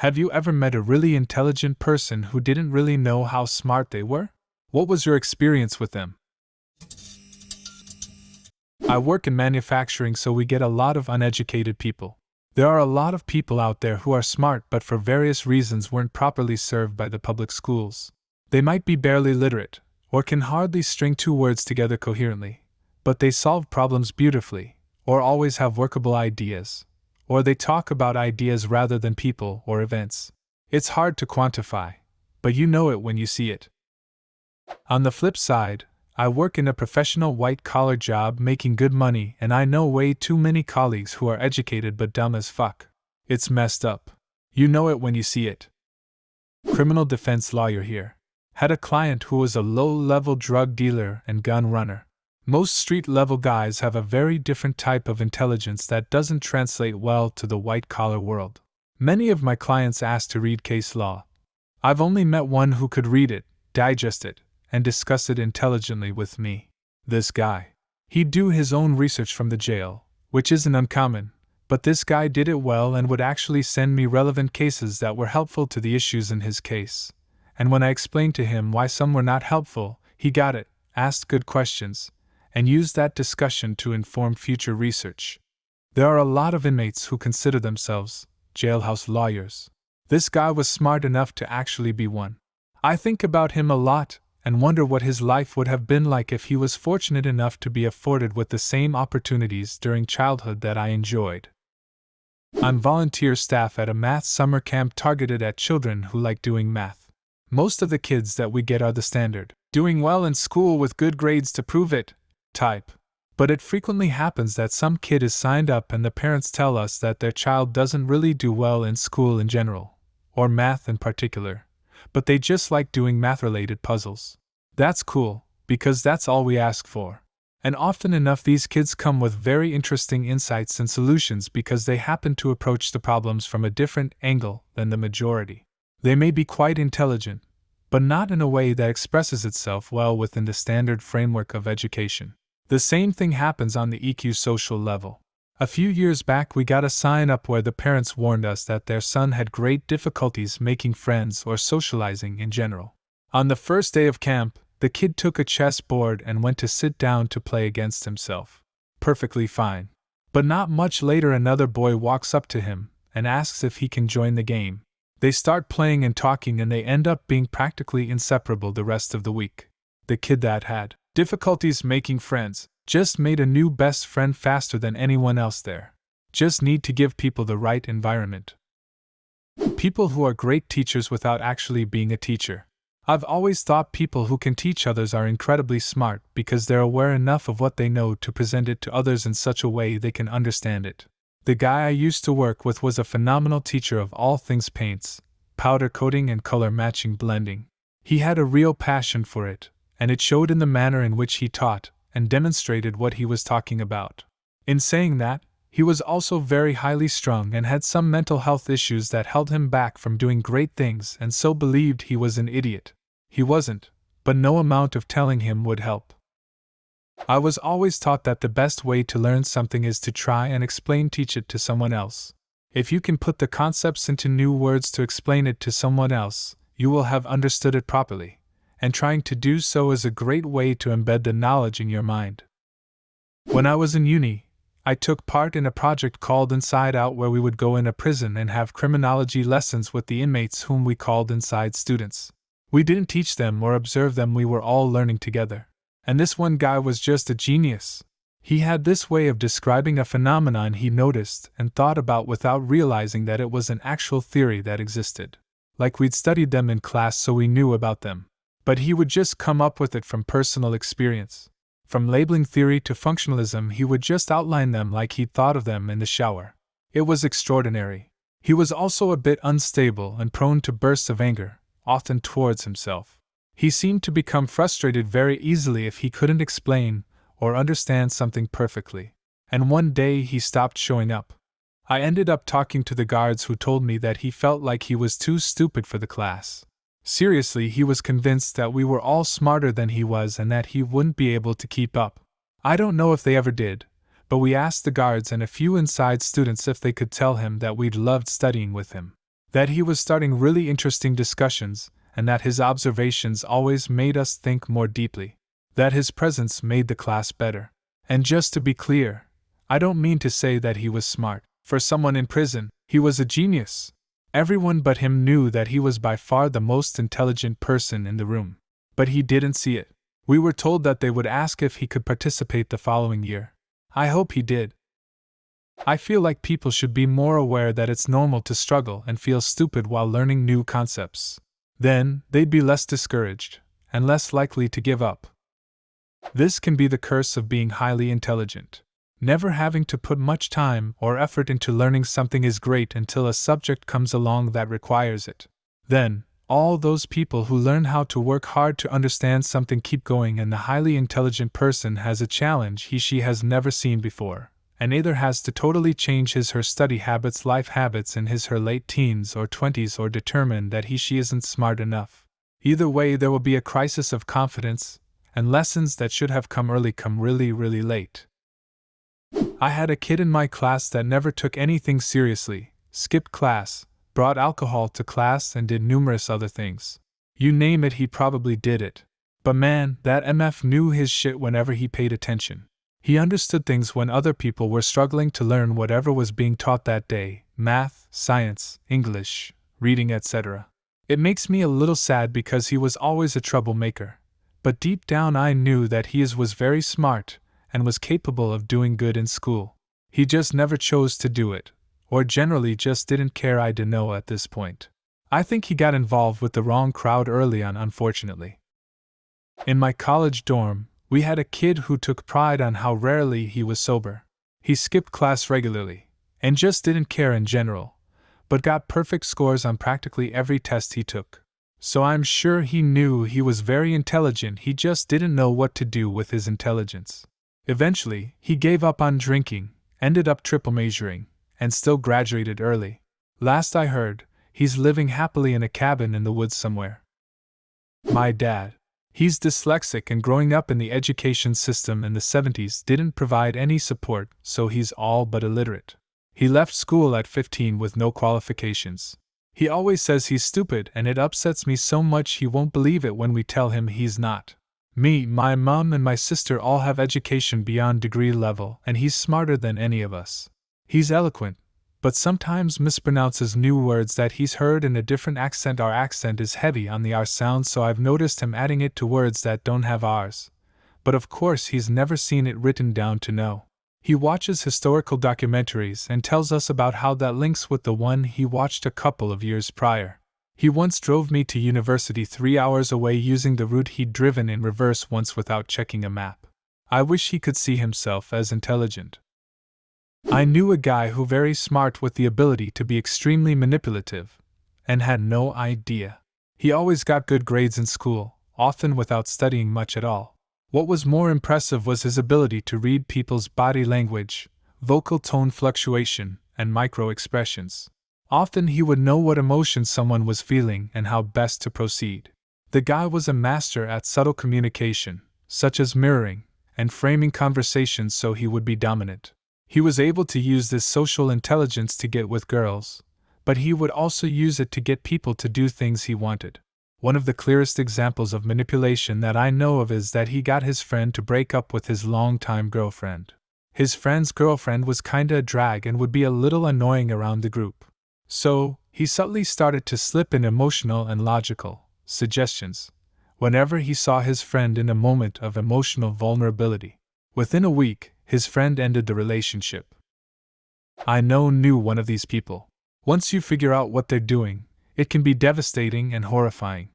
Have you ever met a really intelligent person who didn't really know how smart they were? What was your experience with them? I work in manufacturing, so we get a lot of uneducated people. There are a lot of people out there who are smart but for various reasons weren't properly served by the public schools. They might be barely literate, or can hardly string two words together coherently, but they solve problems beautifully, or always have workable ideas, or they talk about ideas rather than people or events. It's hard to quantify, but you know it when you see it. On the flip side, I work in a professional white-collar job making good money, and I know way too many colleagues who are educated but dumb as fuck. It's messed up. You know it when you see it. Criminal defense lawyer here. Had a client who was a low-level drug dealer and gun runner. Most street-level guys have a very different type of intelligence that doesn't translate well to the white-collar world. Many of my clients ask to read case law. I've only met one who could read it, digest it, and discuss it intelligently with me. This guy. He'd do his own research from the jail, which isn't uncommon, but this guy did it well and would actually send me relevant cases that were helpful to the issues in his case. And when I explained to him why some were not helpful, he got it, asked good questions, and used that discussion to inform future research. There are a lot of inmates who consider themselves jailhouse lawyers. This guy was smart enough to actually be one. I think about him a lot and wonder what his life would have been like if he was fortunate enough to be afforded with the same opportunities during childhood that I enjoyed. I'm volunteer staff at a math summer camp targeted at children who like doing math. Most of the kids that we get are the standard, doing well in school with good grades to prove it, type. But it frequently happens that some kid is signed up and the parents tell us that their child doesn't really do well in school in general, or math in particular, but they just like doing math-related puzzles. That's cool, because that's all we ask for. And often enough these kids come with very interesting insights and solutions because they happen to approach the problems from a different angle than the majority. They may be quite intelligent, but not in a way that expresses itself well within the standard framework of education. The same thing happens on the EQ social level. A few years back we got a sign up where the parents warned us that their son had great difficulties making friends or socializing in general. On the first day of camp, the kid took a chess board and went to sit down to play against himself. Perfectly fine. But not much later another boy walks up to him and asks if he can join the game. They start playing and talking and they end up being practically inseparable the rest of the week. The kid that had difficulties making friends just made a new best friend faster than anyone else there. Just need to give people the right environment. People who are great teachers without actually being a teacher. I've always thought people who can teach others are incredibly smart because they're aware enough of what they know to present it to others in such a way they can understand it. The guy I used to work with was a phenomenal teacher of all things paints, powder coating and color matching blending. He had a real passion for it, and it showed in the manner in which he taught and demonstrated what he was talking about. In saying that, he was also very highly strung and had some mental health issues that held him back from doing great things and so believed he was an idiot. He wasn't, but no amount of telling him would help. I was always taught that the best way to learn something is to try and teach it to someone else. If you can put the concepts into new words to explain it to someone else, you will have understood it properly. And trying to do so is a great way to embed the knowledge in your mind. When I was in uni, I took part in a project called Inside Out where we would go in a prison and have criminology lessons with the inmates whom we called inside students. We didn't teach them or observe them, we were all learning together. And this one guy was just a genius. He had this way of describing a phenomenon he noticed and thought about without realizing that it was an actual theory that existed. Like we'd studied them in class so we knew about them. But he would just come up with it from personal experience. From labeling theory to functionalism, he would just outline them like he'd thought of them in the shower. It was extraordinary. He was also a bit unstable and prone to bursts of anger, often towards himself. He seemed to become frustrated very easily if he couldn't explain or understand something perfectly. And one day he stopped showing up. I ended up talking to the guards who told me that he felt like he was too stupid for the class. Seriously, he was convinced that we were all smarter than he was and that he wouldn't be able to keep up. I don't know if they ever did, but we asked the guards and a few inside students if they could tell him that we'd loved studying with him. That he was starting really interesting discussions, and that his observations always made us think more deeply. That his presence made the class better. And just to be clear, I don't mean to say that he was smart. For someone in prison, he was a genius. Everyone but him knew that he was by far the most intelligent person in the room. But he didn't see it. We were told that they would ask if he could participate the following year. I hope he did. I feel like people should be more aware that it's normal to struggle and feel stupid while learning new concepts. Then, they'd be less discouraged, and less likely to give up. This can be the curse of being highly intelligent. Never having to put much time or effort into learning something is great until a subject comes along that requires it. Then, all those people who learn how to work hard to understand something keep going, and the highly intelligent person has a challenge she has never seen before, and either has to totally change his her study habits, life habits in her late teens or 20s, or determine that she isn't smart enough. Either way, there will be a crisis of confidence, and lessons that should have come early come really, really late. I had a kid in my class that never took anything seriously, skipped class, brought alcohol to class, and did numerous other things. You name it, he probably did it. But man, that MF knew his shit whenever he paid attention. He understood things when other people were struggling to learn whatever was being taught that day: math, science, English, reading, etc. It makes me a little sad because he was always a troublemaker. But deep down I knew that he was very smart and was capable of doing good in school. He just never chose to do it, or generally just didn't care. I don't know at this point. I think he got involved with the wrong crowd early on, unfortunately. In my college dorm, we had a kid who took pride on how rarely he was sober. He skipped class regularly, and just didn't care in general, but got perfect scores on practically every test he took. So I'm sure he knew he was very intelligent, he just didn't know what to do with his intelligence. Eventually, he gave up on drinking, ended up triple majoring, and still graduated early. Last I heard, he's living happily in a cabin in the woods somewhere. My dad. He's dyslexic, and growing up in the education system in the 70s didn't provide any support, so he's all but illiterate. He left school at 15 with no qualifications. He always says he's stupid, and it upsets me so much he won't believe it when we tell him he's not. Me, my mom, and my sister all have education beyond degree level, and he's smarter than any of us. He's eloquent, but sometimes mispronounces new words that he's heard in a different accent. Our accent is heavy on the R sound, so I've noticed him adding it to words that don't have R's. But of course he's never seen it written down to know. He watches historical documentaries and tells us about how that links with the one he watched a couple of years prior. He once drove me to university 3 hours away using the route he'd driven in reverse once without checking a map. I wish he could see himself as intelligent. I knew a guy who very smart with the ability to be extremely manipulative, and had no idea. He always got good grades in school, often without studying much at all. What was more impressive was his ability to read people's body language, vocal tone fluctuation, and micro-expressions. Often he would know what emotion someone was feeling and how best to proceed. The guy was a master at subtle communication, such as mirroring, and framing conversations so he would be dominant. He was able to use this social intelligence to get with girls, but he would also use it to get people to do things he wanted. One of the clearest examples of manipulation that I know of is that he got his friend to break up with his longtime girlfriend. His friend's girlfriend was kinda a drag and would be a little annoying around the group. So, he subtly started to slip in emotional and logical suggestions whenever he saw his friend in a moment of emotional vulnerability. Within a week, his friend ended the relationship. I knew one of these people. Once you figure out what they're doing, it can be devastating and horrifying.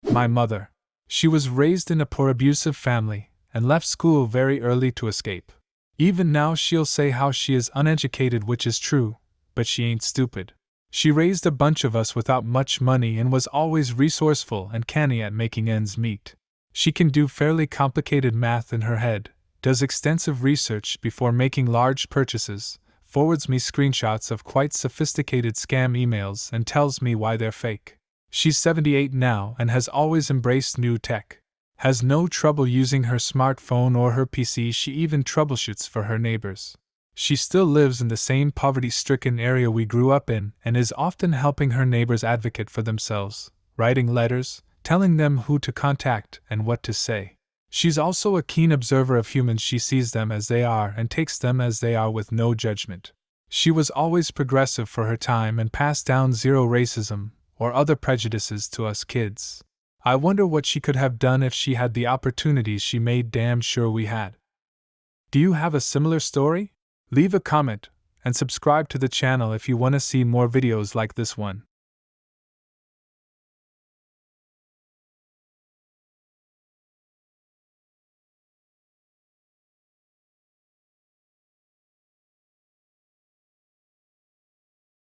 My mother. She was raised in a poor, abusive family and left school very early to escape. Even now she'll say how she is uneducated, which is true, but she ain't stupid. She raised a bunch of us without much money and was always resourceful and canny at making ends meet. She can do fairly complicated math in her head, does extensive research before making large purchases, forwards me screenshots of quite sophisticated scam emails and tells me why they're fake. She's 78 now and has always embraced new tech. Has no trouble using her smartphone or her PC. She even troubleshoots for her neighbors. She still lives in the same poverty-stricken area we grew up in and is often helping her neighbors advocate for themselves, writing letters, telling them who to contact and what to say. She's also a keen observer of humans. She sees them as they are and takes them as they are with no judgment. She was always progressive for her time and passed down zero racism or other prejudices to us kids. I wonder what she could have done if she had the opportunities she made damn sure we had. Do you have a similar story? Leave a comment and subscribe to the channel if you want to see more videos like this one.